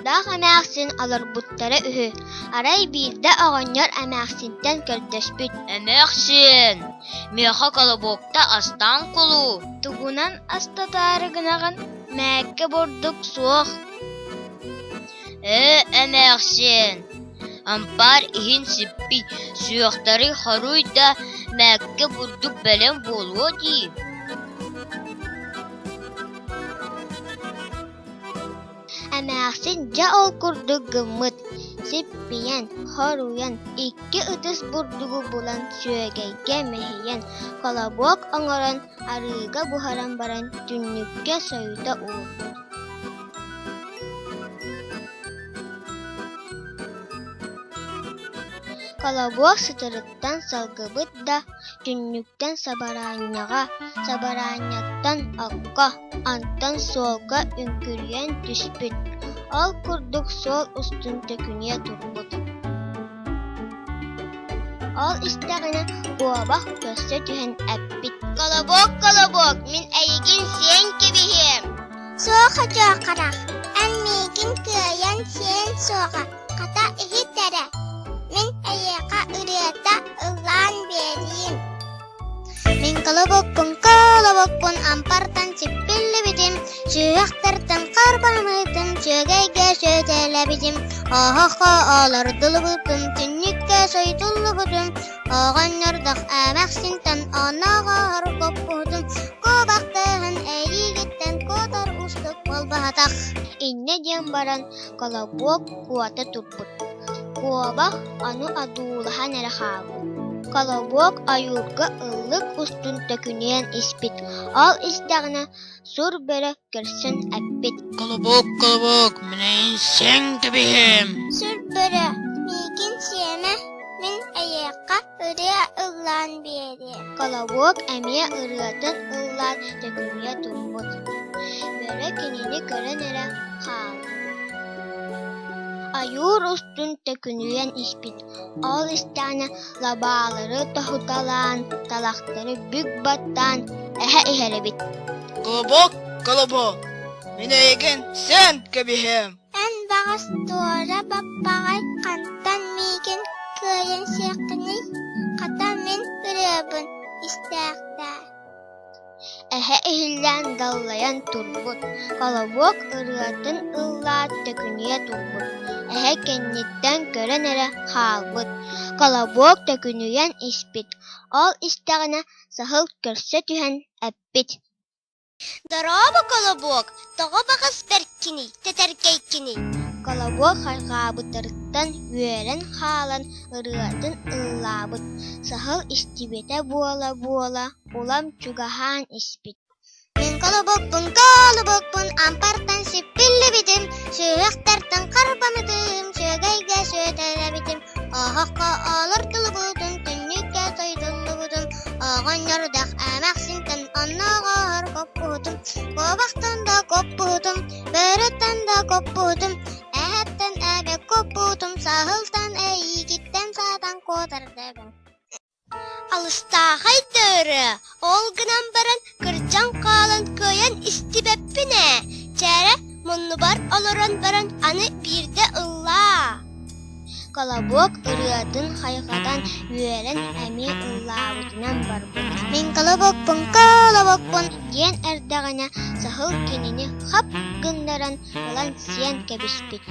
Куурдаах эмээхсин аларбуттара үһү. Арай биирдэ оҕонньор эмээхсинтэн көрдөспүт. Эмээхсин, меха колобокта астаан кулу. Тугунан астатаарыгынаган мээкке бордук суох. Эмээхсин, ампар иһин сиппи суохтары харуй да мээкке бурдук бэлэн болуо дии. Эмээхсин дьа ол курдук гыммыт. Сиппиен, хоруян, икки ытыс бурдугу булан сүөгэйгэ мэһийэн, колобок оҥорон арыыга буһаран баран түннүккэ сойута уурбут. Колобок сытырыттан салгыбыт да түннүктен сабараанняттан окко, антан суолга үңкүрүйэн түспүт. Ал курдук суол устун төкүнүө турбут. Ал истэҕинэ уобах көссө түһэн эппит. Колобок, мин эйигин сиэн кибиһим. Суоха дьоохарах, ан миигин кыайан сиэн суоха, хата иһитэрэ. Мин эйэка ырыата ыллаан биэрийим. Мин колобокпун ампартан сиппиллибитим, сүүөхтэртэн харбармыытым, чүгэйгэ сөтэлэбитим. Оһохо олордулубутум, түннүккэ сойтуллубутум, оҕонньордох эмээхсинтэн оноҕоор коппутум, куобахтыһын эйигиттэн куотор устук болбаһатах. Инне диэн баран колобок куота турбут. Куобах ону адуулаһан эрэ хаабыт. Колобок аюурга ыллык устун төкүнүөн испит. Ал истэҕинэ сур бэрэ кэрсэн эппит. Колобок, мин эйигин сиэн кибиһим. Сур бэрэ, миигин сиэмэ, мин эйэка ырыа ыллаан биэрийим. Колобок эмиэ ырыатын ыллаан төкүнүө турбут. Бэрэ кинини көрөн эрэ хаабыт. Аюур устун төкүнүөн испит. Ол истэҕинэ лабаалары тохуталаан, талахтары бүк баттаан эһэ иһэрибит. Колобок, мин эйигин сиэн кибиһим. Эн бағас туора баппағай қантан миигин кыайан сиэхтини, хата мин ырыабын истээхтээ. Эһэ иһиллээн даллайан турбут. Колобок ырыатын ыллаат төкүнүө турбут. Эһэ кэнниттэн көрөн эрэ хаалбыт. Колобок төкүнүөн испит. Ол истэҕинэ саһыл көрсө түһэн эппит. Дороба, Колобок, тоҕо бағас беркини, тетэркейкини. Колобок хайгаабытарыттан үөрэн хаалан ырыатын ыллаабыт. Саһыл истибэтэ буола, улам чугаһаан испит. Мин колобокпун, ампартан сиппиллибитим, сүүөхтэртэн харбамытым, чүгэйгэ сөтэлэбитим. Оһохко олортулубутум, түннүккэ сойтуллубутум, оҕонньордах эмээхсинтэн онноҕоор коппутум, куобахтан да коппутум, бөрөттэн да коппутум, эһэттэн эбек коппутум, саһылтан эйигиттэн саатан куотардыбым. Алыстаахай тыыры, ол гынан баран кырдьан каалан кыайан истибеппине. Чээрэ муннубар олорон баран аны биирдэ ыллаа. Колобок ырыатын хайгатан үөрэн эмиэ ыллаабытынан барбыт. Мин колобокпун, диэн эрдэҕинэ саһыл кинини хап гыннаран ылан сиэн кэбиспит.